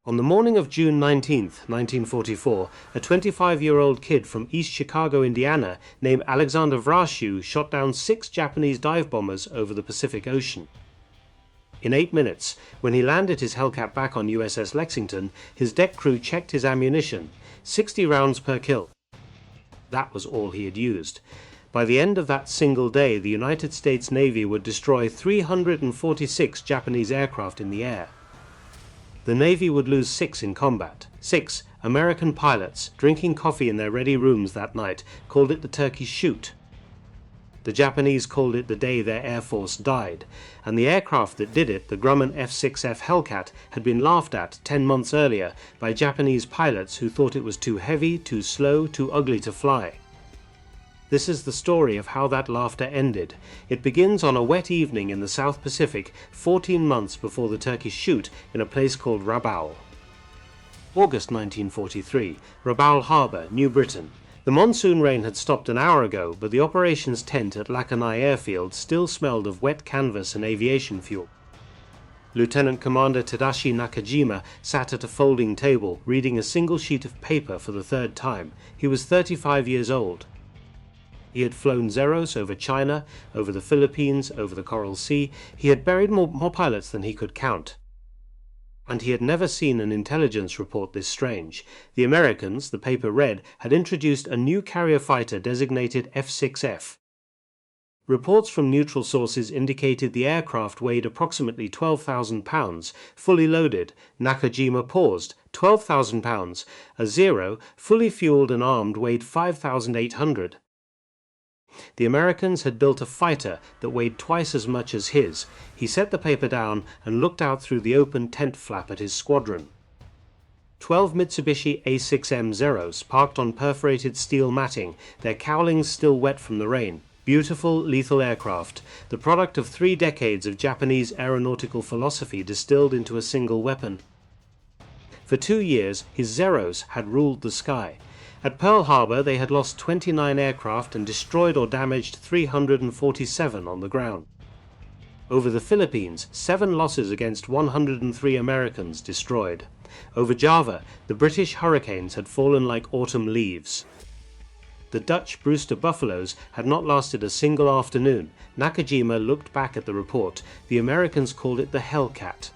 On the morning of June 19th, 1944, a 25-year-old kid from East Chicago, Indiana, named Alexander Vrashew shot down 6 Japanese dive bombers over the Pacific Ocean. In 8 minutes, when he landed his Hellcat back on USS Lexington, his deck crew checked his ammunition, 60 rounds per kill. That was all he had used. By the end of that single day, the United States Navy would destroy 346 Japanese aircraft in the air. The Navy would lose 6 in combat. 6 American pilots, drinking coffee in their ready rooms that night, called it the Turkey Shoot. The Japanese called it the day their Air Force died, and the aircraft that did it, the Grumman F6F Hellcat, had been laughed at 10 months earlier by Japanese pilots who thought it was too heavy, too slow, too ugly to fly. This is the story of how that laughter ended. It begins on a wet evening in the South Pacific, 14 months before the Turkish Shoot, in a place called Rabaul. August 1943, Rabaul Harbour, New Britain. The monsoon rain had stopped an hour ago, but the operations tent at Lakanai Airfield still smelled of wet canvas and aviation fuel. Lieutenant Commander Tadashi Nakajima sat at a folding table, reading a single sheet of paper for the 3rd time. He was 35 years old. He had flown Zeros over China, over the Philippines, over the Coral Sea. He had buried more pilots than he could count. And he had never seen an intelligence report this strange. The Americans, the paper read, had introduced a new carrier fighter designated F6F. Reports from neutral sources indicated the aircraft weighed approximately 12,000 pounds, fully loaded. Nakajima paused. 12,000 pounds. A Zero, fully fueled and armed, weighed 5,800. The Americans had built a fighter that weighed twice as much as his. He set the paper down and looked out through the open tent flap at his squadron. 12 Mitsubishi A6M Zeros parked on perforated steel matting, their cowlings still wet from the rain. Beautiful, lethal aircraft, the product of 3 decades of Japanese aeronautical philosophy distilled into a single weapon. For 2 years, his Zeros had ruled the sky. At Pearl Harbor, they had lost 29 aircraft and destroyed or damaged 347 on the ground. Over the Philippines, 7 losses against 103 Americans destroyed. Over Java, the British Hurricanes had fallen like autumn leaves. The Dutch Brewster Buffaloes had not lasted a single afternoon. Nakajima looked back at the report. The Americans called it the Hellcat.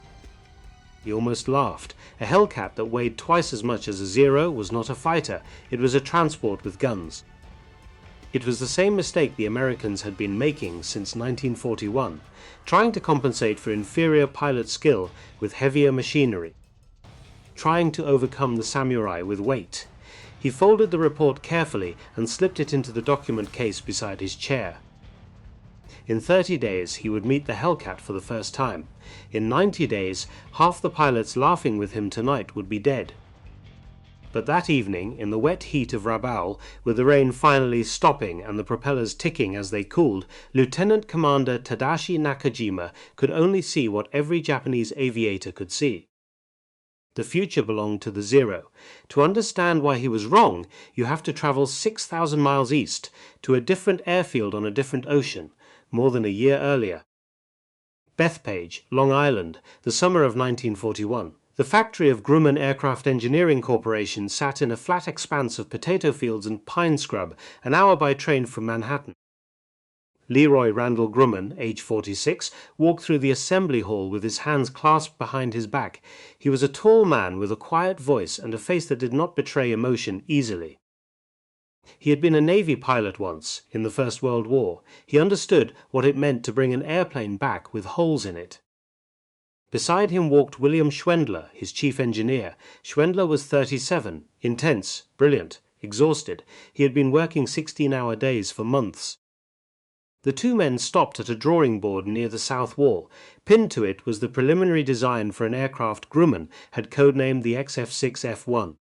He almost laughed. A Hellcat that weighed twice as much as a Zero was not a fighter, it was a transport with guns. It was the same mistake the Americans had been making since 1941, trying to compensate for inferior pilot skill with heavier machinery, trying to overcome the samurai with weight. He folded the report carefully and slipped it into the document case beside his chair. In 30 days he would meet the Hellcat for the first time. In 90 days, half the pilots laughing with him tonight would be dead. But that evening, in the wet heat of Rabaul, with the rain finally stopping and the propellers ticking as they cooled, Lieutenant Commander Tadashi Nakajima could only see what every Japanese aviator could see. The future belonged to the Zero. To understand why he was wrong, you have to travel 6,000 miles east, to a different airfield on a different ocean, more than a year earlier. Bethpage, Long Island, the summer of 1941. The factory of Grumman Aircraft Engineering Corporation sat in a flat expanse of potato fields and pine scrub, an hour by train from Manhattan. Leroy Randall Grumman, age 46, walked through the assembly hall with his hands clasped behind his back. He was a tall man with a quiet voice and a face that did not betray emotion easily. He had been a Navy pilot once, in the First World War. He understood what it meant to bring an airplane back with holes in it. Beside him walked William Schwendler, his chief engineer. Schwendler was 37, intense, brilliant, exhausted. He had been working 16-hour days for months. The 2 men stopped at a drawing board near the south wall. Pinned to it was the preliminary design for an aircraft Grumman had codenamed the XF6F1.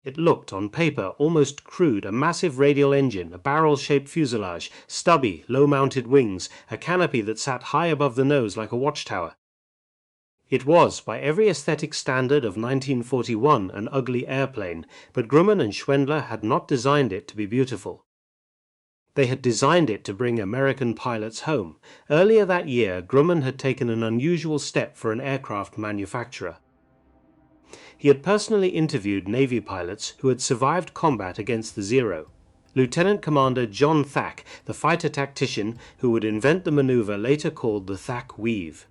It looked, on paper, almost crude, a massive radial engine, a barrel-shaped fuselage, stubby, low-mounted wings, a canopy that sat high above the nose like a watchtower. It was, by every aesthetic standard of 1941, an ugly airplane, but Grumman and Schwendler had not designed it to be beautiful. They had designed it to bring American pilots home. Earlier that year, Grumman had taken an unusual step for an aircraft manufacturer. He had personally interviewed Navy pilots who had survived combat against the Zero. Lieutenant Commander John Thack, the fighter tactician who would invent the maneuver later called the Thack Weave.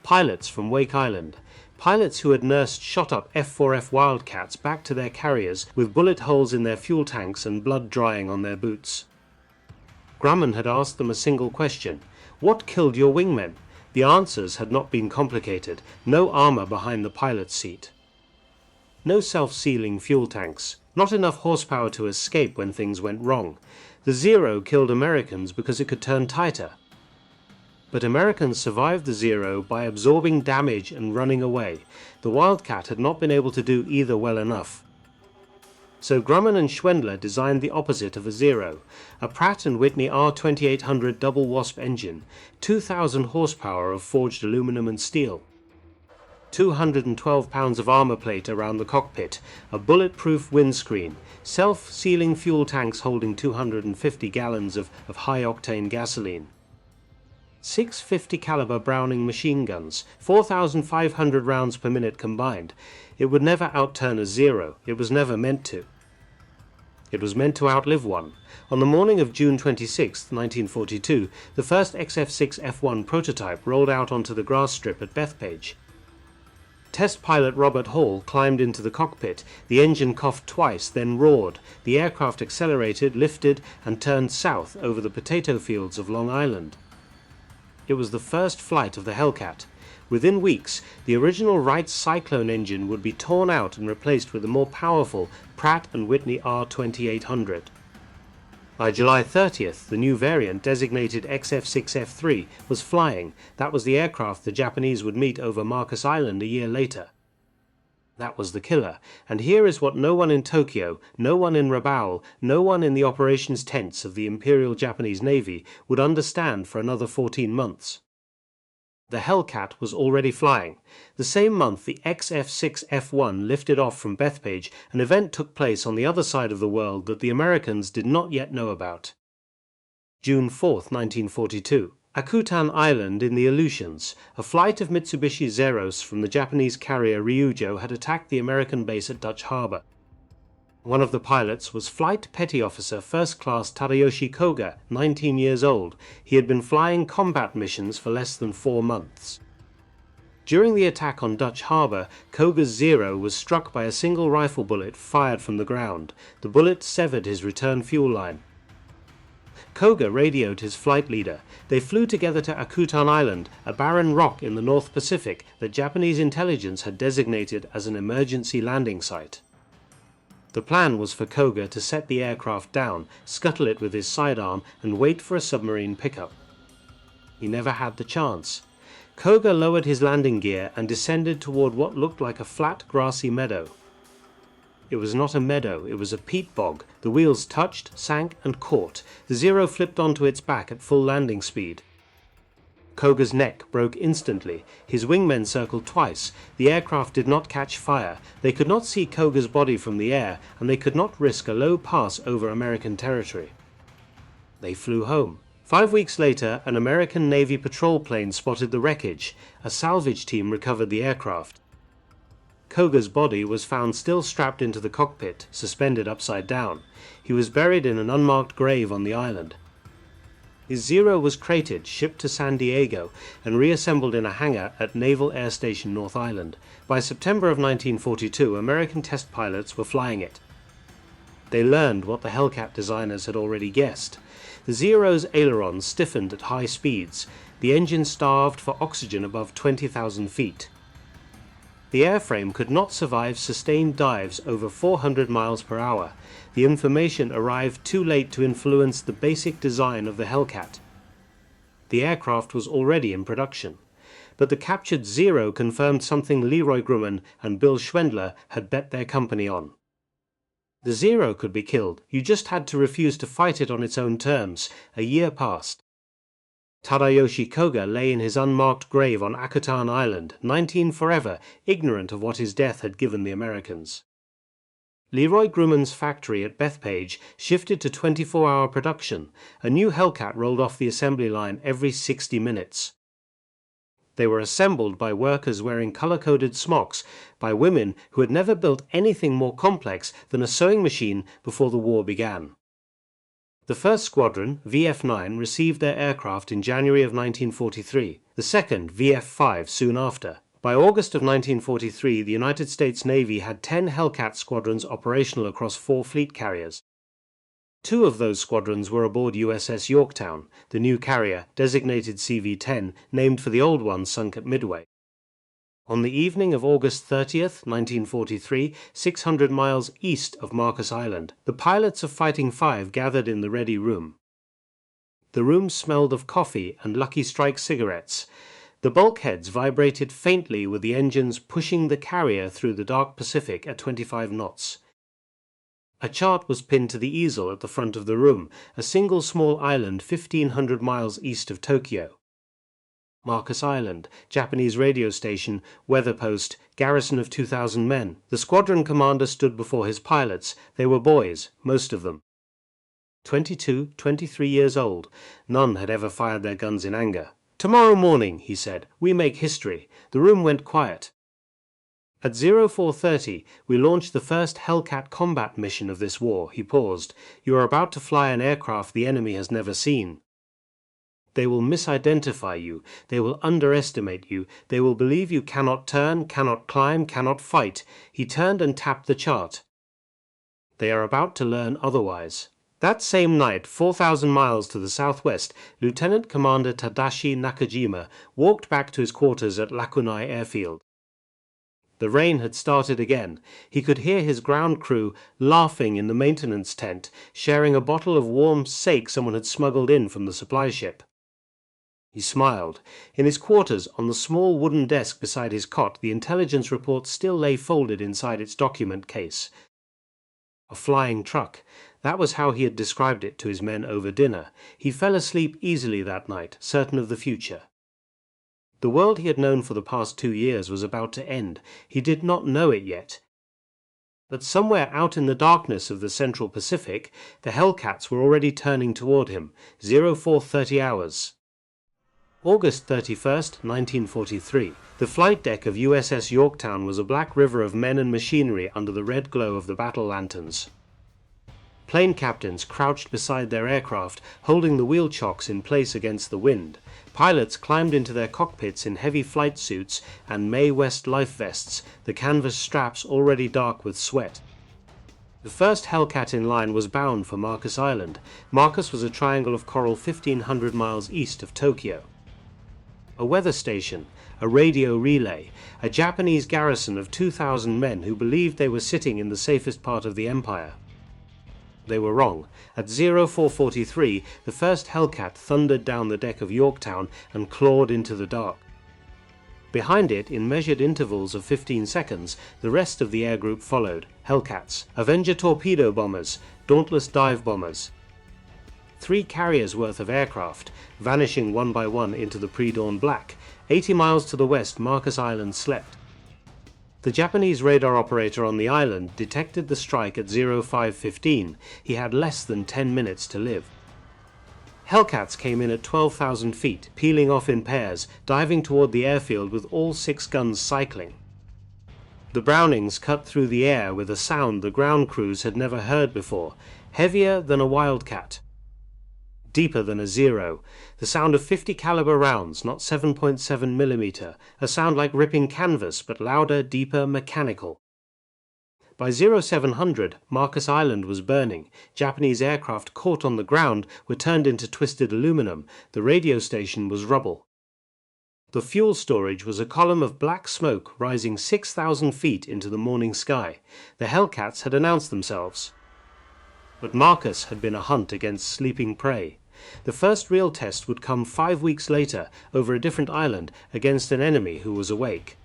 Pilots from Wake Island. Pilots who had nursed shot-up F6F Wildcats back to their carriers with bullet holes in their fuel tanks and blood drying on their boots. Grumman had asked them a single question: "What killed your wingmen?" The answers had not been complicated. No armor behind the pilot's seat. No self-sealing fuel tanks. Not enough horsepower to escape when things went wrong. The Zero killed Americans because it could turn tighter. But Americans survived the Zero by absorbing damage and running away. The Wildcat had not been able to do either well enough. So Grumman and Schwendler designed the opposite of a Zero, a Pratt & Whitney R2800 double Wasp engine, 2,000 horsepower of forged aluminum and steel. 212 pounds of armor plate around the cockpit, a bulletproof windscreen, self-sealing fuel tanks holding 250 gallons of high-octane gasoline. 650 caliber Browning machine guns, 4,500 rounds per minute combined. It would never outturn a Zero. It was never meant to. It was meant to outlive one. On the morning of June 26, 1942, the first XF6F1 prototype rolled out onto the grass strip at Bethpage. Test pilot Robert Hall climbed into the cockpit. The engine coughed twice, then roared. The aircraft accelerated, lifted, and turned south over the potato fields of Long Island. It was the first flight of the Hellcat. Within weeks, the original Wright Cyclone engine would be torn out and replaced with a more powerful Pratt & Whitney R2800. By July 30th, the new variant, designated XF6F3, was flying. That was the aircraft the Japanese would meet over Marcus Island a year later. That was the killer, and here is what no one in Tokyo, no one in Rabaul, no one in the operations tents of the Imperial Japanese Navy would understand for another 14 months. The Hellcat was already flying. The same month the XF6F1 lifted off from Bethpage. An event took place on the other side of the world that the Americans did not yet know about. June 4, 1942. Akutan Island in the Aleutians. A flight of Mitsubishi Zeros from the Japanese carrier Ryujo had attacked the American base at Dutch Harbor. One of the pilots was Flight Petty Officer First Class Tadayoshi Koga, 19 years old. He had been flying combat missions for less than 4 months. During the attack on Dutch Harbor, Koga's Zero was struck by a single rifle bullet fired from the ground. The bullet severed his return fuel line. Koga radioed his flight leader. They flew together to Akutan Island, a barren rock in the North Pacific that Japanese intelligence had designated as an emergency landing site. The plan was for Koga to set the aircraft down, scuttle it with his sidearm, and wait for a submarine pickup. He never had the chance. Koga lowered his landing gear and descended toward what looked like a flat, grassy meadow. It was not a meadow, it was a peat bog. The wheels touched, sank, and caught. The Zero flipped onto its back at full landing speed. Koga's neck broke instantly. His wingmen circled twice. The aircraft did not catch fire. They could not see Koga's body from the air, and they could not risk a low pass over American territory. They flew home. 5 weeks later, an American Navy patrol plane spotted the wreckage. A salvage team recovered the aircraft. Koga's body was found still strapped into the cockpit, suspended upside down. He was buried in an unmarked grave on the island. His Zero was crated, shipped to San Diego, and reassembled in a hangar at Naval Air Station North Island. By September of 1942, American test pilots were flying it. They learned what the Hellcat designers had already guessed. The Zero's ailerons stiffened at high speeds. The engine starved for oxygen above 20,000 feet. The airframe could not survive sustained dives over 400 miles per hour. The information arrived too late to influence the basic design of the Hellcat. The aircraft was already in production. But the captured Zero confirmed something Leroy Grumman and Bill Schwendler had bet their company on. The Zero could be killed. You just had to refuse to fight it on its own terms. A year passed. Tadayoshi Koga lay in his unmarked grave on Akutan Island, 19 forever, ignorant of what his death had given the Americans. Leroy Grumman's factory at Bethpage shifted to 24-hour production. A new Hellcat rolled off the assembly line every 60 minutes. They were assembled by workers wearing color-coded smocks, by women who had never built anything more complex than a sewing machine before the war began. The first squadron, VF9, received their aircraft in January of 1943, the second, VF5, soon after. By August of 1943, the United States Navy had 10 Hellcat squadrons operational across 4 fleet carriers. 2 of those squadrons were aboard USS Yorktown, the new carrier, designated CV-10, named for the old one sunk at Midway. On the evening of August 30th, 1943, 600 miles east of Marcus Island, the pilots of Fighting 5 gathered in the Ready Room. The room smelled of coffee and Lucky Strike cigarettes. The bulkheads vibrated faintly with the engines pushing the carrier through the dark Pacific at 25 knots. A chart was pinned to the easel at the front of the room, a single small island 1,500 miles east of Tokyo. Marcus Island, Japanese radio station, weather post, garrison of 2,000 men. The squadron commander stood before his pilots. They were boys, most of them. 22, 23 years old. None had ever fired their guns in anger. "Tomorrow morning," he said, "we make history." The room went quiet. At 0430, we launched the first Hellcat combat mission of this war. He paused. "You are about to fly an aircraft the enemy has never seen. They will misidentify you. They will underestimate you. They will believe you cannot turn, cannot climb, cannot fight." He turned and tapped the chart. "They are about to learn otherwise." That same night, 4,000 miles to the southwest, Lieutenant Commander Tadashi Nakajima walked back to his quarters at Lakunai Airfield. The rain had started again. He could hear his ground crew laughing in the maintenance tent, sharing a bottle of warm sake someone had smuggled in from the supply ship. He smiled. In his quarters, on the small wooden desk beside his cot, the intelligence report still lay folded inside its document case. A flying truck. That was how he had described it to his men over dinner. He fell asleep easily that night, certain of the future. The world he had known for the past 2 years was about to end. He did not know it yet. But somewhere out in the darkness of the Central Pacific, the Hellcats were already turning toward him. 0430 hours. August 31st, 1943. The flight deck of USS Yorktown was a black river of men and machinery under the red glow of the battle lanterns. Plane captains crouched beside their aircraft, holding the wheel chocks in place against the wind. Pilots climbed into their cockpits in heavy flight suits and Mae West life vests, the canvas straps already dark with sweat. The first Hellcat in line was bound for Marcus Island. Marcus was a triangle of coral 1,500 miles east of Tokyo. A weather station, a radio relay, a Japanese garrison of 2,000 men who believed they were sitting in the safest part of the empire. They were wrong. At 0443, the first Hellcat thundered down the deck of Yorktown and clawed into the dark. Behind it, in measured intervals of 15 seconds, the rest of the air group followed. Hellcats, Avenger torpedo bombers, Dauntless dive bombers. 3 carriers worth of aircraft, vanishing one by one into the pre-dawn black. 80 miles to the west, Marcus Island slept. The Japanese radar operator on the island detected the strike at 0515. He had less than 10 minutes to live. Hellcats came in at 12,000 feet, peeling off in pairs, diving toward the airfield with all 6 guns cycling. The Brownings cut through the air with a sound the ground crews had never heard before, heavier than a Wildcat, deeper than a Zero, the sound of 50 caliber rounds, not 7.7 millimeter, a sound like ripping canvas, but louder, deeper, mechanical. By 0700, Marcus Island was burning. Japanese aircraft caught on the ground were turned into twisted aluminum. The radio station was rubble. The fuel storage was a column of black smoke rising 6,000 feet into the morning sky. The Hellcats had announced themselves. But Marcus had been a hunt against sleeping prey. The first real test would come 5 weeks later, over a different island, against an enemy who was awake.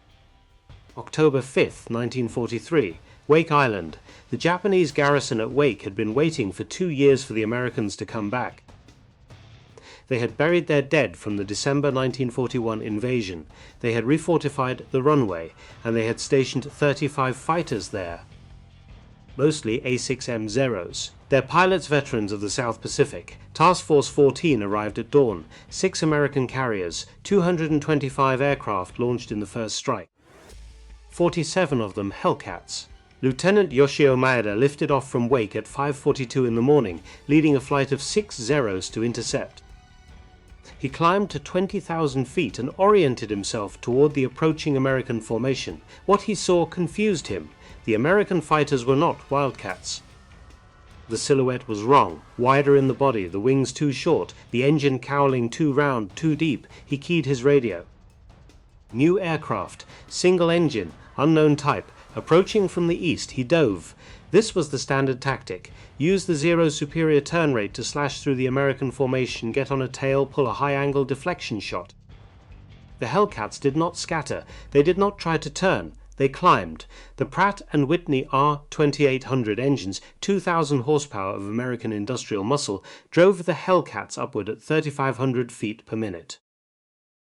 October 5th, 1943, Wake Island. The Japanese garrison at Wake had been waiting for 2 years for the Americans to come back. They had buried their dead from the December 1941 invasion. They had refortified the runway, and they had stationed 35 fighters there. mostly A6M Zeros. Their pilots veterans of the South Pacific. Task Force 14 arrived at dawn, 6 American carriers, 225 aircraft launched in the first strike. 47 of them Hellcats. Lieutenant Yoshio Maeda lifted off from Wake at 5:42 in the morning, leading a flight of 6 Zeros to intercept. He climbed to 20,000 feet and oriented himself toward the approaching American formation. What he saw confused him. The American fighters were not Wildcats. The silhouette was wrong, wider in the body, the wings too short, the engine cowling too round, too deep. He keyed his radio. New aircraft, single engine, unknown type, approaching from the east. He dove. This was the standard tactic. Use the Zero's superior turn rate to slash through the American formation, get on a tail, pull a high-angle deflection shot. The Hellcats did not scatter. They did not try to turn. They climbed. The Pratt & Whitney R2800 engines, 2,000 horsepower of American industrial muscle, drove the Hellcats upward at 3,500 feet per minute.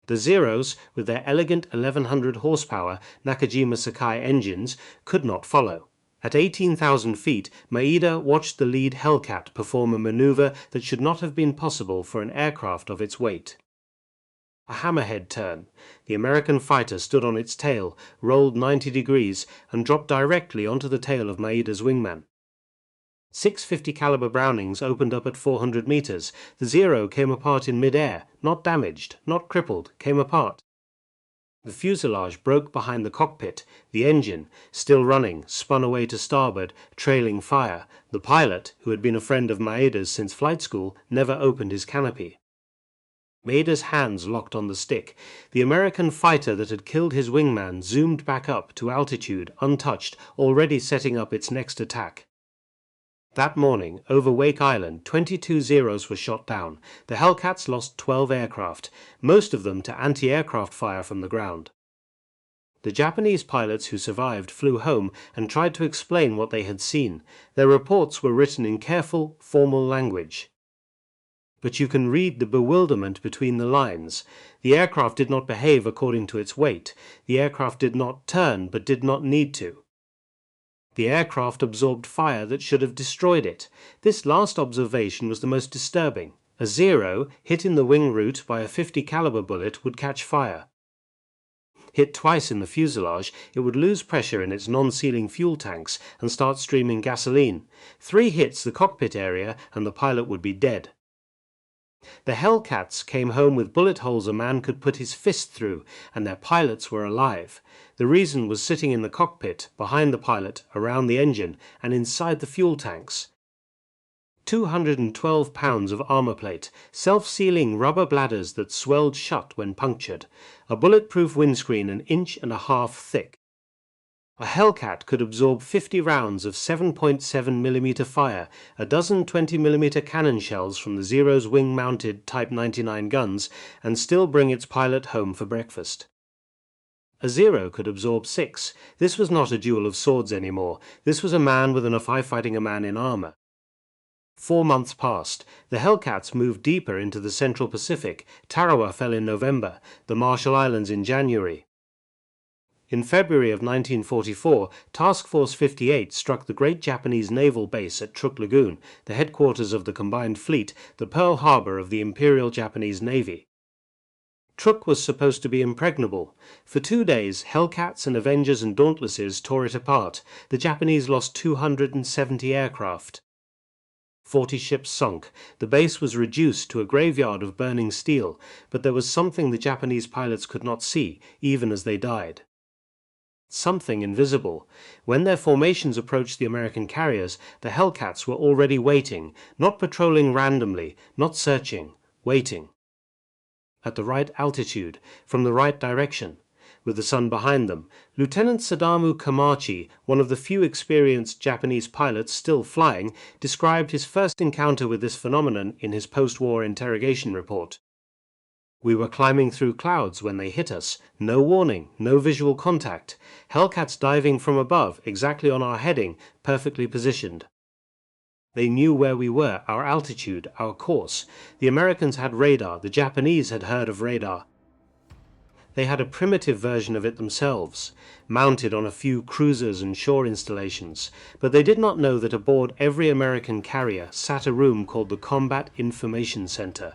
The Zeros, with their elegant 1,100 horsepower Nakajima Sakai engines, could not follow. At 18,000 feet, Maeda watched the lead Hellcat perform a maneuver that should not have been possible for an aircraft of its weight. A hammerhead turn. The American fighter stood on its tail, rolled 90 degrees, and dropped directly onto the tail of Maeda's wingman. 650 caliber Brownings opened up at 400 meters. The Zero came apart in mid-air, not damaged, not crippled, came apart. The fuselage broke behind the cockpit. The engine, still running, spun away to starboard, trailing fire. The pilot, who had been a friend of Maeda's since flight school, never opened his canopy. Maeda's hands locked on the stick. The American fighter that had killed his wingman zoomed back up to altitude, untouched, already setting up its next attack. That morning, over Wake Island, 22 Zeros were shot down. The Hellcats lost 12 aircraft, most of them to anti-aircraft fire from the ground. The Japanese pilots who survived flew home and tried to explain what they had seen. Their reports were written in careful, formal language. But you can read the bewilderment between the lines. The aircraft did not behave according to its weight. The aircraft did not turn, but did not need to. The aircraft absorbed fire that should have destroyed it. This last observation was the most disturbing. A Zero, hit in the wing root by a 50 caliber bullet, would catch fire. Hit twice in the fuselage, it would lose pressure in its non-sealing fuel tanks and start streaming gasoline. 3 hits the cockpit area and the pilot would be dead. The Hellcats came home with bullet holes a man could put his fist through, and their pilots were alive. The reason was sitting in the cockpit, behind the pilot, around the engine, and inside the fuel tanks. 212 pounds of armor plate, self-sealing rubber bladders that swelled shut when punctured, a bulletproof windscreen 1.5 inches thick. A Hellcat could absorb 50 rounds of 7.7 mm fire, a dozen 20 mm cannon shells from the Zero's wing-mounted Type 99 guns, and still bring its pilot home for breakfast. A Zero could absorb 6. This was not a duel of swords anymore. This was a man with enough eye fighting a man in armor. 4 months passed. The Hellcats moved deeper into the Central Pacific. Tarawa fell in November, the Marshall Islands in January. In February of 1944, Task Force 58 struck the great Japanese naval base at Truk Lagoon, the headquarters of the Combined Fleet, the Pearl Harbor of the Imperial Japanese Navy. Truk was supposed to be impregnable. For 2 days, Hellcats and Avengers and Dauntlesses tore it apart. The Japanese lost 270 aircraft. 40 ships sunk. The base was reduced to a graveyard of burning steel, but there was something the Japanese pilots could not see, even as they died. Something invisible. When their formations approached the American carriers, the Hellcats were already waiting, not patrolling randomly, not searching, waiting. At the right altitude, from the right direction, with the sun behind them. Lieutenant Sadamu Kamachi, one of the few experienced Japanese pilots still flying, described his first encounter with this phenomenon in his post-war interrogation report. We were climbing through clouds when they hit us. No warning, no visual contact. Hellcats diving from above, exactly on our heading, perfectly positioned. They knew where we were, our altitude, our course. The Americans had radar, the Japanese had heard of radar. They had a primitive version of it themselves, mounted on a few cruisers and shore installations, but they did not know that aboard every American carrier sat a room called the Combat Information Center.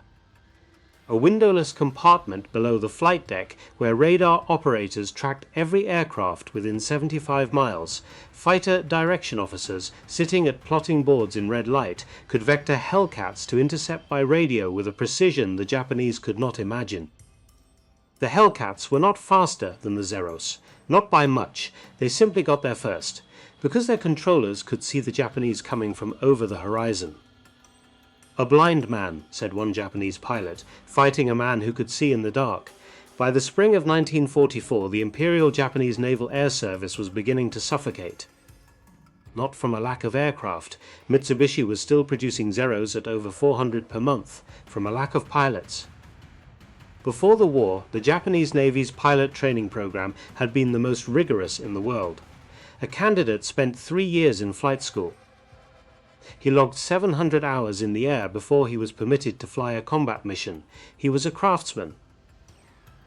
A windowless compartment below the flight deck where radar operators tracked every aircraft within 75 miles. Fighter direction officers, sitting at plotting boards in red light, could vector Hellcats to intercept by radio with a precision the Japanese could not imagine. The Hellcats were not faster than the Zeros, not by much. They simply got there first, because their controllers could see the Japanese coming from over the horizon. "A blind man," said one Japanese pilot, fighting a man who could see in the dark. By the spring of 1944, the Imperial Japanese Naval Air Service was beginning to suffocate. Not from a lack of aircraft. Mitsubishi was still producing Zeros at over 400 per month, from a lack of pilots. Before the war, the Japanese Navy's pilot training program had been the most rigorous in the world. A candidate spent 3 years in flight school. He logged 700 hours in the air before he was permitted to fly a combat mission. He was a craftsman,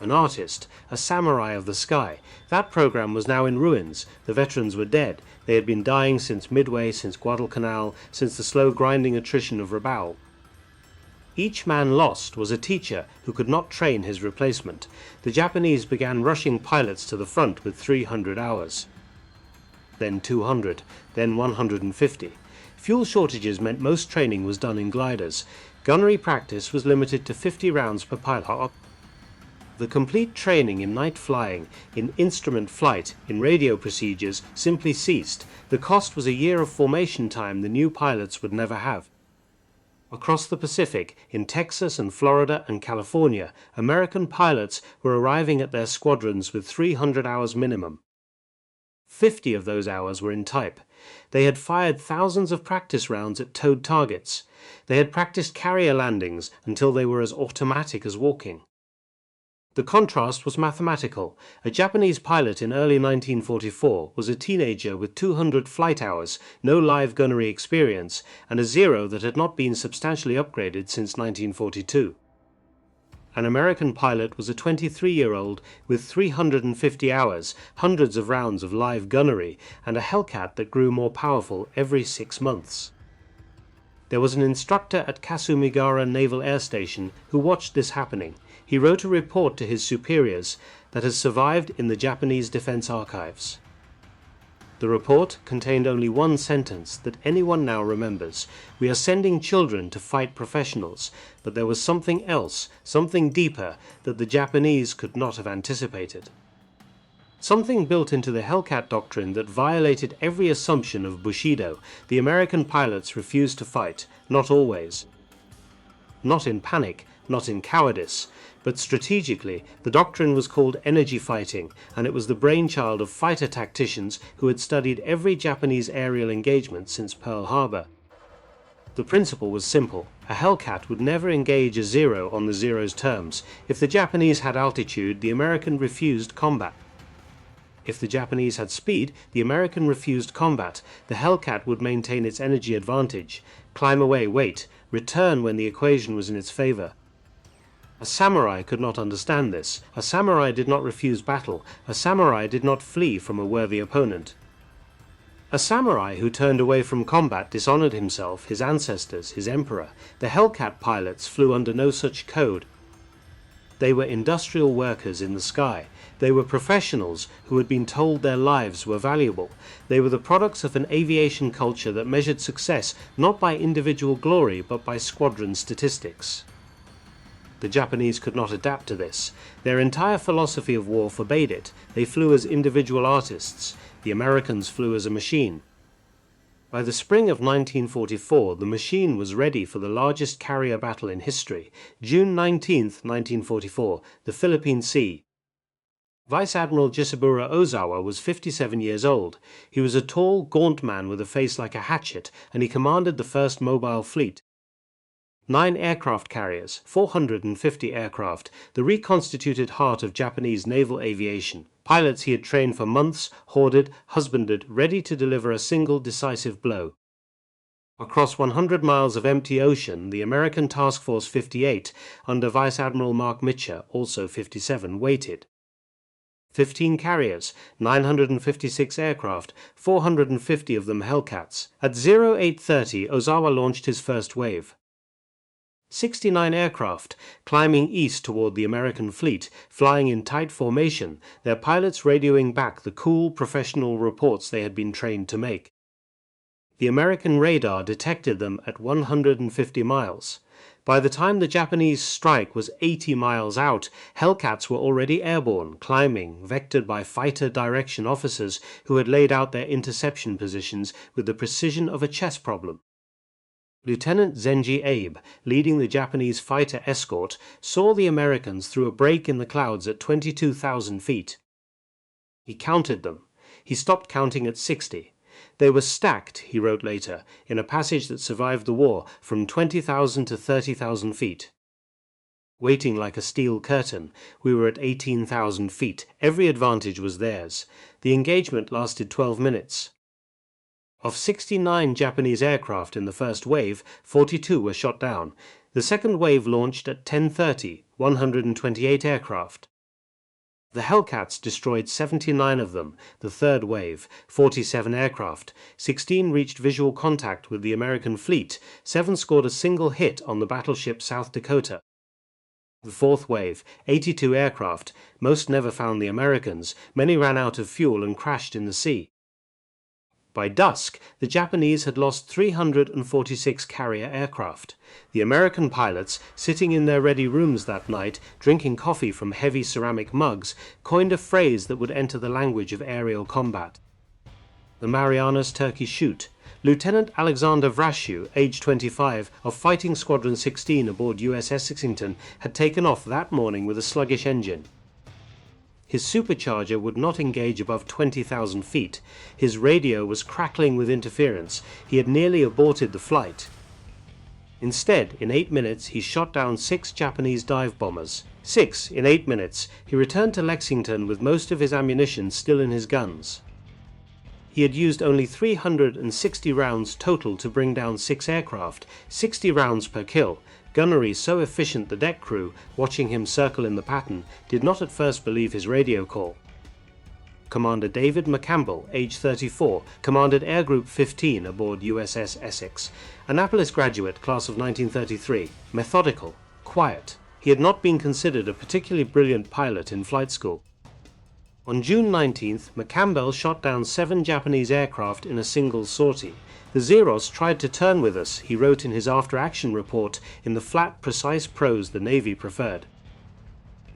an artist, a samurai of the sky. That program was now in ruins. The veterans were dead. They had been dying since Midway, since Guadalcanal, since the slow grinding attrition of Rabaul. Each man lost was a teacher who could not train his replacement. The Japanese began rushing pilots to the front with 300 hours. Then 200, then 150. Fuel shortages meant most training was done in gliders. Gunnery practice was limited to 50 rounds per pilot. The complete training in night flying, in instrument flight, in radio procedures simply ceased. The cost was a year of formation time the new pilots would never have. Across the Pacific, in Texas and Florida and California, American pilots were arriving at their squadrons with 300 hours minimum. 50 of those hours were in type. They had fired thousands of practice rounds at towed targets. They had practiced carrier landings until they were as automatic as walking. The contrast was mathematical. A Japanese pilot in early 1944 was a teenager with 200 flight hours, no live gunnery experience, and a Zero that had not been substantially upgraded since 1942. An American pilot was a 23-year-old with 350 hours, hundreds of rounds of live gunnery, and a Hellcat that grew more powerful every 6 months. There was an instructor at Kasumigara Naval Air Station who watched this happening. He wrote a report to his superiors that has survived in the Japanese Defense Archives. The report contained only one sentence that anyone now remembers. "We are sending children to fight professionals," but there was something else, something deeper, that the Japanese could not have anticipated. Something built into the Hellcat doctrine that violated every assumption of Bushido. The American pilots refused to fight, not always. Not in panic, not in cowardice, but strategically. The doctrine was called energy fighting, and it was the brainchild of fighter tacticians who had studied every Japanese aerial engagement since Pearl Harbor. The principle was simple. A Hellcat would never engage a Zero on the Zero's terms. If the Japanese had altitude, the American refused combat. If the Japanese had speed, the American refused combat. The Hellcat would maintain its energy advantage, climb away, wait, return when the equation was in its favor. A samurai could not understand this. A samurai did not refuse battle. A samurai did not flee from a worthy opponent. A samurai who turned away from combat dishonored himself, his ancestors, his emperor. The Hellcat pilots flew under no such code. They were industrial workers in the sky. They were professionals who had been told their lives were valuable. They were the products of an aviation culture that measured success not by individual glory but by squadron statistics. The Japanese could not adapt to this. Their entire philosophy of war forbade it. They flew as individual artists. The Americans flew as a machine. By the spring of 1944, the machine was ready for the largest carrier battle in history. June 19, 1944, the Philippine Sea. Vice Admiral Jisaburo Ozawa was 57 years old. He was a tall, gaunt man with a face like a hatchet, and he commanded the first mobile fleet. 9 aircraft carriers, 450 aircraft, the reconstituted heart of Japanese naval aviation. Pilots he had trained for months, hoarded, husbanded, ready to deliver a single decisive blow. Across 100 miles of empty ocean, the American Task Force 58, under Vice Admiral Mark Mitcher, also 57, waited. 15 carriers, 956 aircraft, 450 of them Hellcats. At 0830, Ozawa launched his first wave. 69 aircraft, climbing east toward the American fleet, flying in tight formation, their pilots radioing back the cool, professional reports they had been trained to make. The American radar detected them at 150 miles. By the time the Japanese strike was 80 miles out, Hellcats were already airborne, climbing, vectored by fighter direction officers who had laid out their interception positions with the precision of a chess problem. Lieutenant Zenji Abe, leading the Japanese fighter escort, saw the Americans through a break in the clouds at 22,000 feet. He counted them. He stopped counting at 60. They were stacked, he wrote later, in a passage that survived the war, from 20,000 to 30,000 feet. Waiting like a steel curtain, we were at 18,000 feet. Every advantage was theirs. The engagement lasted 12 minutes. Of 69 Japanese aircraft in the first wave, 42 were shot down. The second wave launched at 10:30, 128 aircraft. The Hellcats destroyed 79 of them, the third wave, 47 aircraft. 16 reached visual contact with the American fleet, 7 scored a single hit on the battleship South Dakota. The fourth wave, 82 aircraft, most never found the Americans, many ran out of fuel and crashed in the sea. By dusk, the Japanese had lost 346 carrier aircraft. The American pilots, sitting in their ready rooms that night, drinking coffee from heavy ceramic mugs, coined a phrase that would enter the language of aerial combat. The Marianas Turkey Shoot. Lieutenant Alexander Vrashew, age 25, of Fighting Squadron 16 aboard USS Lexington, had taken off that morning with a sluggish engine. His supercharger would not engage above 20,000 feet. His radio was crackling with interference. He had nearly aborted the flight. Instead, in 8 minutes, he shot down 6 Japanese dive bombers. 6 in 8 minutes. He returned to Lexington with most of his ammunition still in his guns. He had used only 360 rounds total to bring down 6 aircraft, 60 rounds per kill. Gunnery so efficient the deck crew, watching him circle in the pattern, did not at first believe his radio call. Commander David McCampbell, age 34, commanded Air Group 15 aboard USS Essex, Annapolis graduate, class of 1933, methodical, quiet. He had not been considered a particularly brilliant pilot in flight school. On June 19th, McCampbell shot down 7 Japanese aircraft in a single sortie. The Zeros tried to turn with us, he wrote in his after-action report in the flat, precise prose the Navy preferred.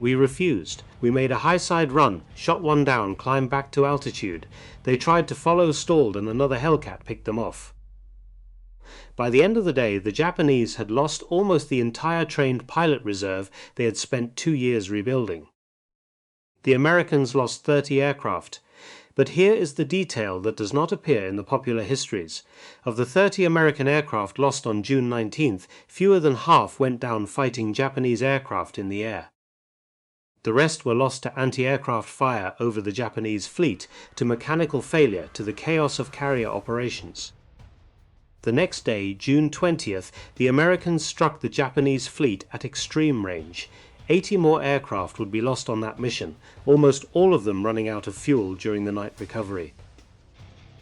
We refused. We made a high-side run, shot one down, climbed back to altitude. They tried to follow, stalled, and another Hellcat picked them off. By the end of the day, the Japanese had lost almost the entire trained pilot reserve they had spent 2 years rebuilding. The Americans lost 30 aircraft. But here is the detail that does not appear in the popular histories. Of the 30 American aircraft lost on June 19th, fewer than half went down fighting Japanese aircraft in the air. The rest were lost to anti-aircraft fire over the Japanese fleet, to mechanical failure, to the chaos of carrier operations. The next day, June 20th, the Americans struck the Japanese fleet at extreme range. 80 more aircraft would be lost on that mission, almost all of them running out of fuel during the night recovery.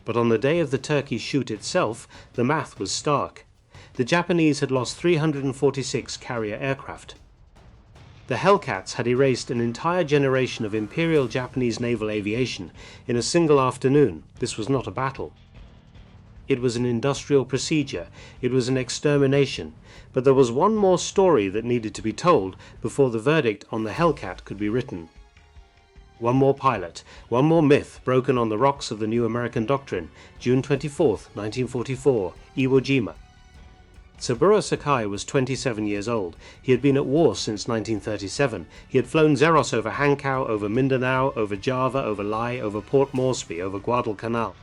But on the day of the Turkey Shoot itself, the math was stark. The Japanese had lost 346 carrier aircraft. The Hellcats had erased an entire generation of Imperial Japanese naval aviation in a single afternoon. This was not a battle. It was an industrial procedure, it was an extermination, but there was one more story that needed to be told before the verdict on the Hellcat could be written. One more pilot, one more myth broken on the rocks of the new American doctrine, June 24, 1944, Iwo Jima. Saburo Sakai was 27 years old. He had been at war since 1937. He had flown Zeros over Hankow, over Mindanao, over Java, over Lae, over Port Moresby, over Guadalcanal.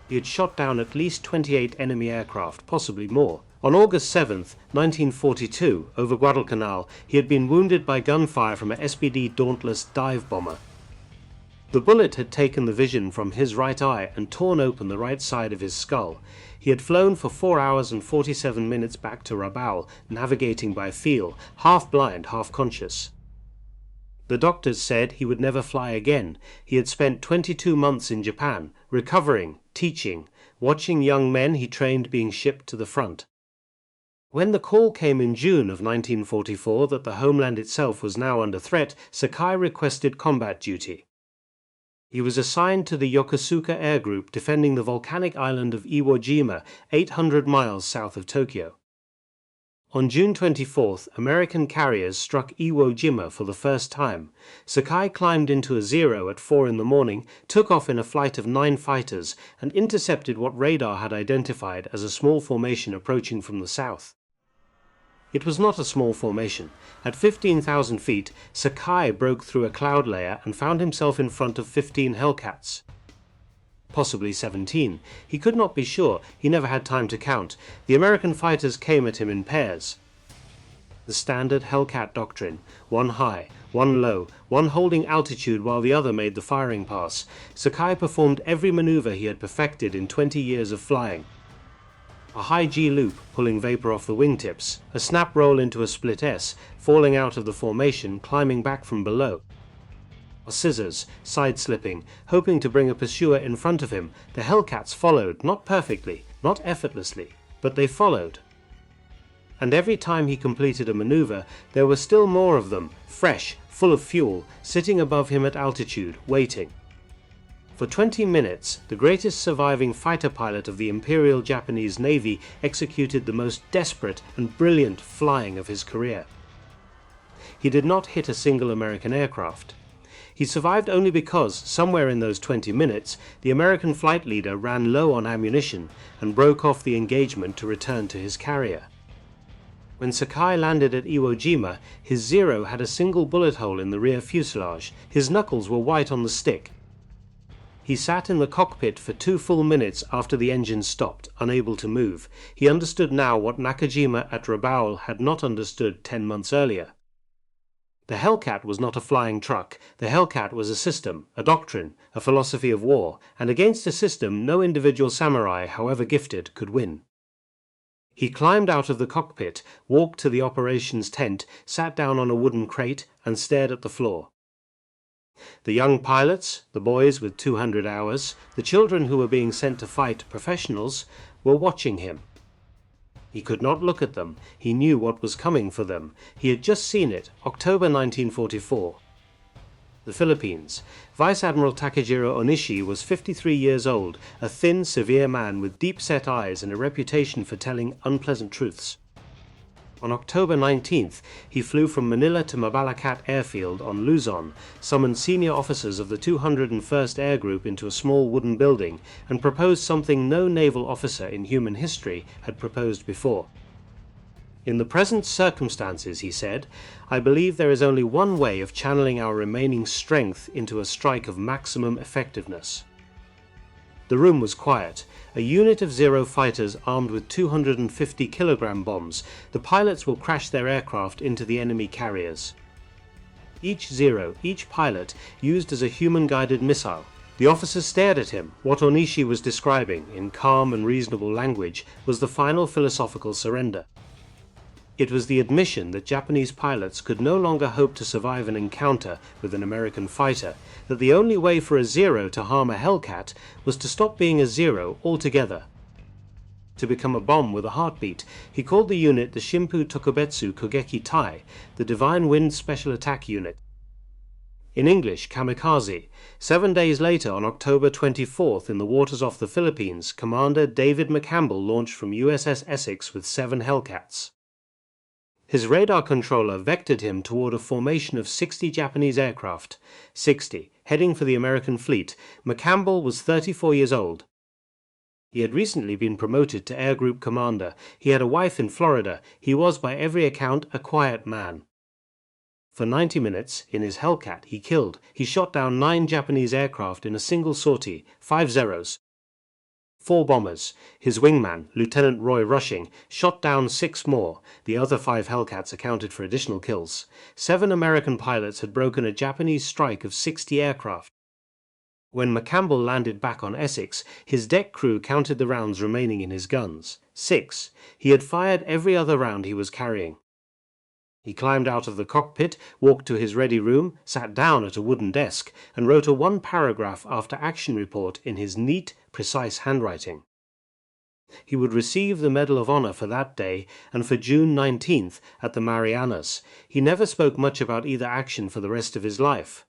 He had shot down at least 28 enemy aircraft, possibly more. On August 7, 1942, over Guadalcanal, he had been wounded by gunfire from a SPD Dauntless dive bomber. The bullet had taken the vision from his right eye and torn open the right side of his skull. He had flown for 4 hours and 47 minutes back to Rabaul, navigating by feel, half blind, half conscious. The doctors said he would never fly again. He had spent 22 months in Japan, recovering, teaching, watching young men he trained being shipped to the front. When the call came in June of 1944 that the homeland itself was now under threat, Sakai requested combat duty. He was assigned to the Yokosuka Air Group defending the volcanic island of Iwo Jima, 800 miles south of Tokyo. On June 24th, American carriers struck Iwo Jima for the first time. Sakai climbed into a Zero at 4 in the morning, took off in a flight of 9 fighters, and intercepted what radar had identified as a small formation approaching from the south. It was not a small formation. At 15,000 feet, Sakai broke through a cloud layer and found himself in front of 15 Hellcats. Possibly 17. He could not be sure. He never had time to count. The American fighters came at him in pairs. The standard Hellcat doctrine: one high, one low, one holding altitude while the other made the firing pass. Sakai performed every maneuver he had perfected in 20 years of flying. A high G loop, pulling vapor off the wingtips, a snap roll into a split S, falling out of the formation, climbing back from below. Scissors, side-slipping, hoping to bring a pursuer in front of him. The Hellcats followed, not perfectly, not effortlessly, but they followed. And every time he completed a maneuver, there were still more of them, fresh, full of fuel, sitting above him at altitude, waiting. For 20 minutes, the greatest surviving fighter pilot of the Imperial Japanese Navy executed the most desperate and brilliant flying of his career. He did not hit a single American aircraft. He survived only because, somewhere in those 20 minutes, the American flight leader ran low on ammunition and broke off the engagement to return to his carrier. When Sakai landed at Iwo Jima, his Zero had a single bullet hole in the rear fuselage. His knuckles were white on the stick. He sat in the cockpit for 2 full minutes after the engine stopped, unable to move. He understood now what Nakajima at Rabaul had not understood 10 months earlier. The Hellcat was not a flying truck. The Hellcat was a system, a doctrine, a philosophy of war, and against a system no individual samurai, however gifted, could win. He climbed out of the cockpit, walked to the operations tent, sat down on a wooden crate, and stared at the floor. The young pilots, the boys with 200 hours, the children who were being sent to fight, professionals, were watching him. He could not look at them. He knew what was coming for them. He had just seen it, October 1944. The Philippines. Vice Admiral Takejiro Onishi was 53 years old, a thin, severe man with deep-set eyes and a reputation for telling unpleasant truths. On October 19th, he flew from Manila to Mabalacat Airfield on Luzon, summoned senior officers of the 201st Air Group into a small wooden building, and proposed something no naval officer in human history had proposed before. In the present circumstances, he said, I believe there is only one way of channeling our remaining strength into a strike of maximum effectiveness. The room was quiet. A unit of Zero fighters armed with 250-kilogram bombs. The pilots will crash their aircraft into the enemy carriers. Each Zero, each pilot, used as a human-guided missile. The officers stared at him. What Onishi was describing, in calm and reasonable language, was the final philosophical surrender. It was the admission that Japanese pilots could no longer hope to survive an encounter with an American fighter, that the only way for a Zero to harm a Hellcat was to stop being a Zero altogether. To become a bomb with a heartbeat, he called the unit the Shimpu Tokubetsu Kogeki Tai, the Divine Wind Special Attack Unit. In English, kamikaze. 7 days later, on October 24th, in the waters off the Philippines, Commander David McCampbell launched from USS Essex with 7 Hellcats. His radar controller vectored him toward a formation of 60 Japanese aircraft. 60, heading for the American fleet. McCampbell was 34 years old. He had recently been promoted to Air Group Commander. He had a wife in Florida. He was, by every account, a quiet man. For 90 minutes, in his Hellcat, he shot down 9 Japanese aircraft in a single sortie, 5 Zeros. 4 bombers. His wingman, Lieutenant Roy Rushing, shot down 6 more. The other 5 Hellcats accounted for additional kills. 7 American pilots had broken a Japanese strike of 60 aircraft. When McCampbell landed back on Essex, his deck crew counted the rounds remaining in his guns. 6. He had fired every other round he was carrying. He climbed out of the cockpit, walked to his ready room, sat down at a wooden desk, and wrote a one-paragraph after-action report in his neat, precise handwriting. He would receive the Medal of Honor for that day and for June 19th at the Marianas. He never spoke much about either action for the rest of his life.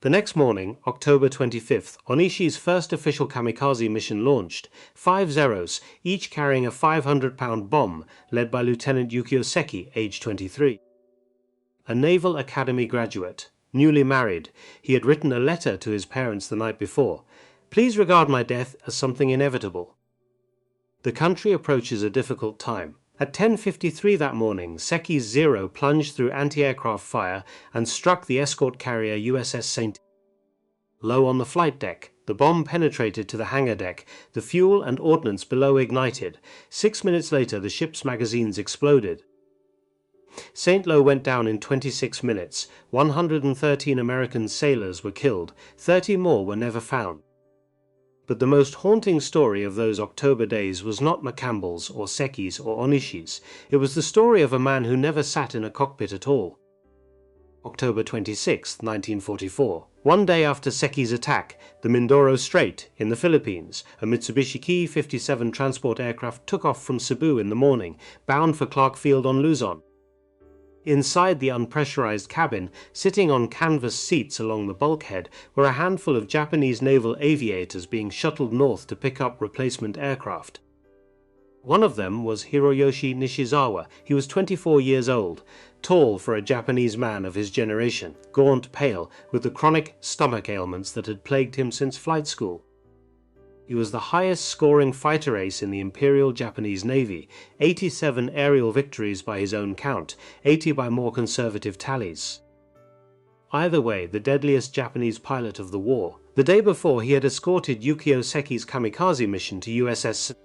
The next morning, October 25th, Onishi's first official kamikaze mission launched. 5 Zeros, each carrying a 500-pound bomb, led by Lieutenant Yukio Seki, age 23. A Naval Academy graduate, newly married, he had written a letter to his parents the night before. "Please regard my death as something inevitable." The country approaches a difficult time. At 10:53 that morning, Seki's Zero plunged through anti-aircraft fire and struck the escort carrier USS St. Low on the flight deck, the bomb penetrated to the hangar deck, the fuel and ordnance below ignited. 6 minutes later, the ship's magazines exploded. St. Lo went down in 26 minutes. 113 American sailors were killed. 30 more were never found. But the most haunting story of those October days was not McCampbell's or Seki's or Onishi's. It was the story of a man who never sat in a cockpit at all. October 26, 1944. One day after Seki's attack, the Mindoro Strait, in the Philippines, a Mitsubishi Ki-57 transport aircraft took off from Cebu in the morning, bound for Clark Field on Luzon. Inside the unpressurized cabin, sitting on canvas seats along the bulkhead, were a handful of Japanese naval aviators being shuttled north to pick up replacement aircraft. One of them was Hiroyoshi Nishizawa. He was 24 years old, tall for a Japanese man of his generation, gaunt, pale, with the chronic stomach ailments that had plagued him since flight school. He was the highest-scoring fighter ace in the Imperial Japanese Navy, 87 aerial victories by his own count, 80 by more conservative tallies. Either way, the deadliest Japanese pilot of the war. The day before, he had escorted Yukio Seki's kamikaze mission to USS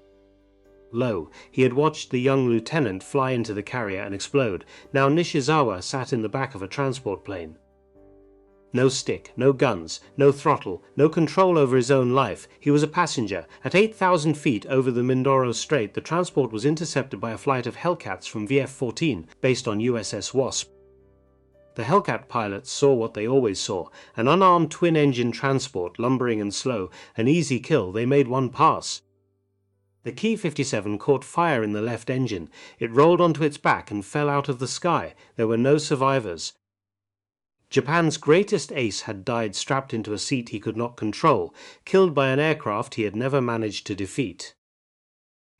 Lo. He had watched the young lieutenant fly into the carrier and explode. Now Nishizawa sat in the back of a transport plane. No stick, no guns, no throttle, no control over his own life. He was a passenger. At 8,000 feet over the Mindoro Strait, the transport was intercepted by a flight of Hellcats from VF-14, based on USS Wasp. The Hellcat pilots saw what they always saw, an unarmed twin-engine transport, lumbering and slow, an easy kill. They made one pass. The Ki-57 caught fire in the left engine. It rolled onto its back and fell out of the sky. There were no survivors. Japan's greatest ace had died strapped into a seat he could not control, killed by an aircraft he had never managed to defeat.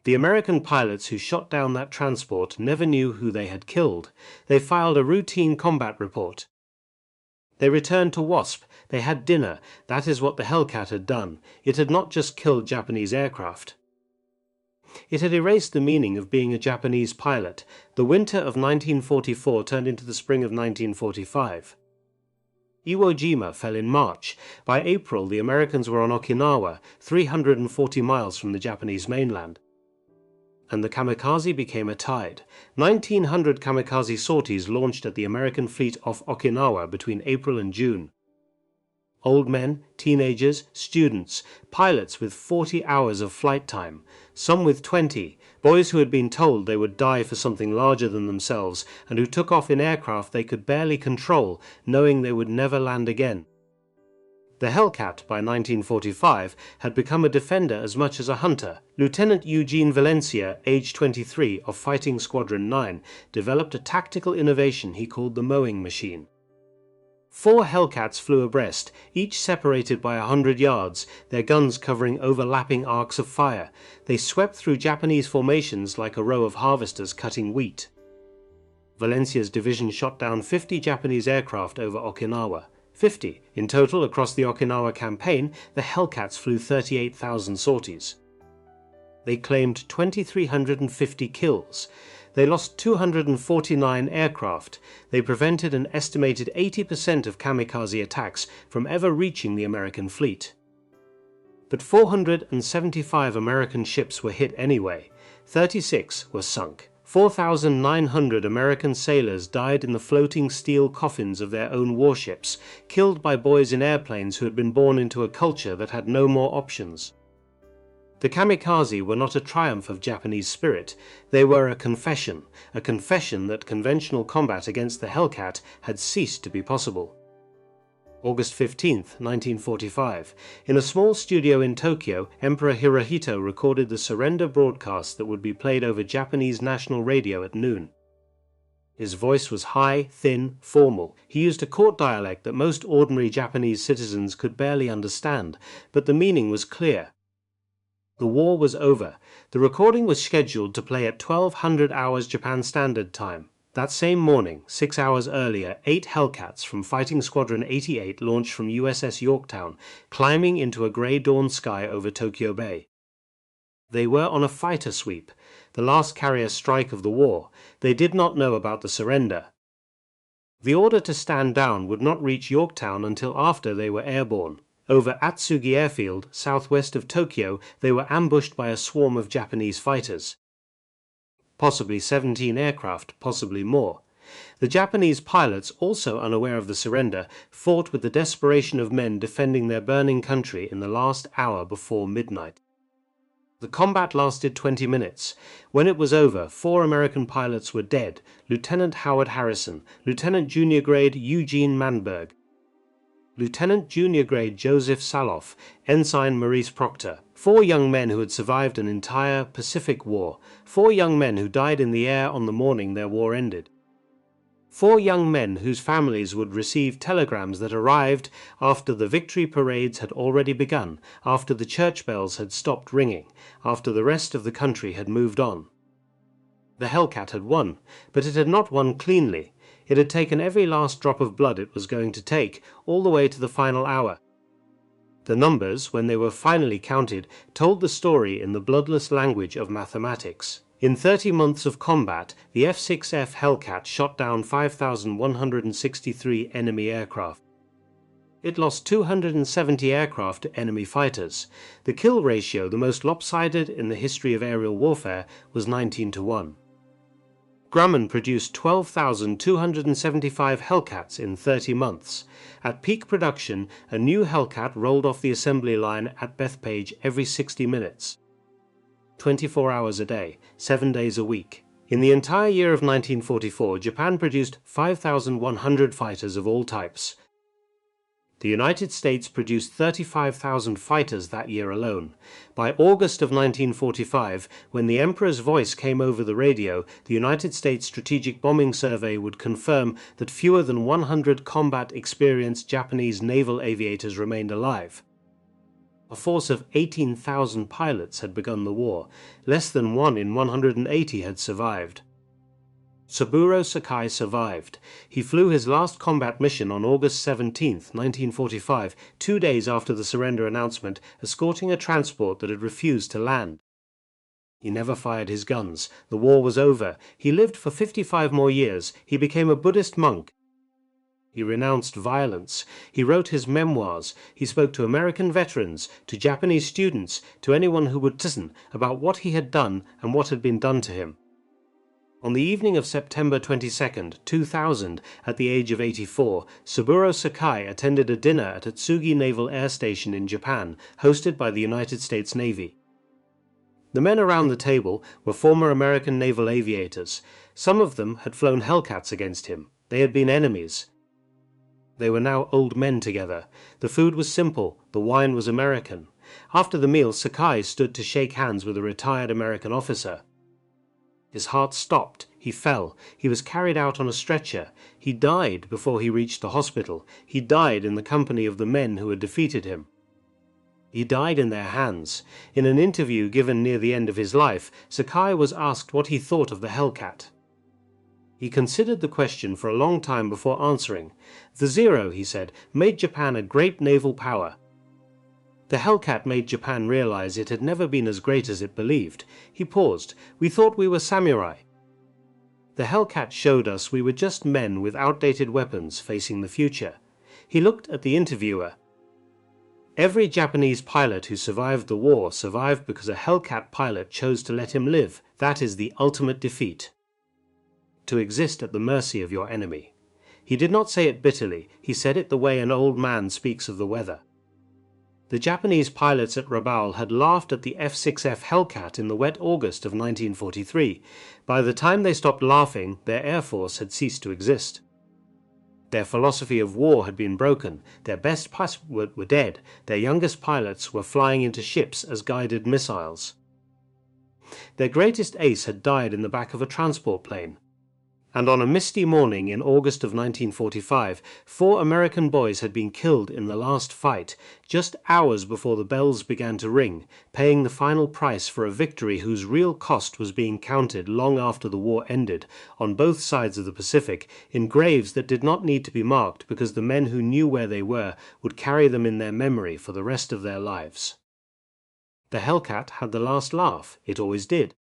The American pilots who shot down that transport never knew who they had killed. They filed a routine combat report. They returned to Wasp. They had dinner. That is what the Hellcat had done. It had not just killed Japanese aircraft. It had erased the meaning of being a Japanese pilot. The winter of 1944 turned into the spring of 1945. Iwo Jima fell in March. By April, the Americans were on Okinawa, 340 miles from the Japanese mainland. And the kamikaze became a tide. 1,900 kamikaze sorties launched at the American fleet off Okinawa between April and June. Old men, teenagers, students, pilots with 40 hours of flight time, some with 20, boys who had been told they would die for something larger than themselves and who took off in aircraft they could barely control, knowing they would never land again. The Hellcat, by 1945, had become a defender as much as a hunter. Lieutenant Eugene Valencia, age 23, of Fighting Squadron 9, developed a tactical innovation he called the mowing machine. 4 Hellcats flew abreast, each separated by 100 yards, their guns covering overlapping arcs of fire. They swept through Japanese formations like a row of harvesters cutting wheat. Valencia's division shot down 50 Japanese aircraft over Okinawa. 50. In total, across the Okinawa campaign, the Hellcats flew 38,000 sorties. They claimed 2,350 kills. They lost 249 aircraft. They prevented an estimated 80% of kamikaze attacks from ever reaching the American fleet. But 475 American ships were hit anyway. 36 were sunk. 4,900 American sailors died in the floating steel coffins of their own warships, killed by boys in airplanes who had been born into a culture that had no more options. The kamikaze were not a triumph of Japanese spirit, they were a confession that conventional combat against the Hellcat had ceased to be possible. August 15, 1945. In a small studio in Tokyo, Emperor Hirohito recorded the surrender broadcast that would be played over Japanese national radio at noon. His voice was high, thin, formal. He used a court dialect that most ordinary Japanese citizens could barely understand, but the meaning was clear. The war was over. The recording was scheduled to play at 1200 hours Japan Standard Time. That same morning, 6 hours earlier, 8 Hellcats from Fighting Squadron 88 launched from USS Yorktown, climbing into a grey dawn sky over Tokyo Bay. They were on a fighter sweep, the last carrier strike of the war. They did not know about the surrender. The order to stand down would not reach Yorktown until after they were airborne. Over Atsugi Airfield, southwest of Tokyo, they were ambushed by a swarm of Japanese fighters. Possibly 17 aircraft, possibly more. The Japanese pilots, also unaware of the surrender, fought with the desperation of men defending their burning country in the last hour before midnight. The combat lasted 20 minutes. When it was over, 4 American pilots were dead: Lieutenant Howard Harrison, Lieutenant Junior Grade Eugene Manberg, Lieutenant Junior Grade Joseph Saloff, Ensign Maurice Proctor. 4 young men who had survived an entire Pacific War. 4 young men who died in the air on the morning their war ended. 4 young men whose families would receive telegrams that arrived after the victory parades had already begun, after the church bells had stopped ringing, after the rest of the country had moved on. The Hellcat had won, but it had not won cleanly. It had taken every last drop of blood it was going to take, all the way to the final hour. The numbers, when they were finally counted, told the story in the bloodless language of mathematics. In 30 months of combat, the F6F Hellcat shot down 5,163 enemy aircraft. It lost 270 aircraft to enemy fighters. The kill ratio, the most lopsided in the history of aerial warfare, was 19-1. Grumman produced 12,275 Hellcats in 30 months. At peak production, a new Hellcat rolled off the assembly line at Bethpage every 60 minutes. 24 hours a day, 7 days a week. In the entire year of 1944, Japan produced 5,100 fighters of all types. The United States produced 35,000 fighters that year alone. By August of 1945, when the Emperor's voice came over the radio, the United States Strategic Bombing Survey would confirm that fewer than 100 combat-experienced Japanese naval aviators remained alive. A force of 18,000 pilots had begun the war. Less than 1 in 180 had survived. Saburo Sakai survived. He flew his last combat mission on August 17, 1945, 2 days after the surrender announcement, escorting a transport that had refused to land. He never fired his guns. The war was over. He lived for 55 more years. He became a Buddhist monk. He renounced violence. He wrote his memoirs. He spoke to American veterans, to Japanese students, to anyone who would listen about what he had done and what had been done to him. On the evening of September 22, 2000, at the age of 84, Saburo Sakai attended a dinner at Atsugi Naval Air Station in Japan, hosted by the United States Navy. The men around the table were former American naval aviators. Some of them had flown Hellcats against him. They had been enemies. They were now old men together. The food was simple. The wine was American. After the meal, Sakai stood to shake hands with a retired American officer. His heart stopped. He fell. He was carried out on a stretcher. He died before he reached the hospital. He died in the company of the men who had defeated him. He died in their hands. In an interview given near the end of his life, Sakai was asked what he thought of the Hellcat. He considered the question for a long time before answering. The Zero, he said, made Japan a great naval power. The Hellcat made Japan realize it had never been as great as it believed. He paused. We thought we were samurai. The Hellcat showed us we were just men with outdated weapons facing the future. He looked at the interviewer. Every Japanese pilot who survived the war survived because a Hellcat pilot chose to let him live. That is the ultimate defeat. To exist at the mercy of your enemy. He did not say it bitterly. He said it the way an old man speaks of the weather. The Japanese pilots at Rabaul had laughed at the F6F Hellcat in the wet August of 1943. By the time they stopped laughing, their air force had ceased to exist. Their philosophy of war had been broken, their best pilots were dead, their youngest pilots were flying into ships as guided missiles. Their greatest ace had died in the back of a transport plane. And on a misty morning in August of 1945, 4 American boys had been killed in the last fight, just hours before the bells began to ring, paying the final price for a victory whose real cost was being counted long after the war ended, on both sides of the Pacific, in graves that did not need to be marked because the men who knew where they were would carry them in their memory for the rest of their lives. The Hellcat had the last laugh, it always did.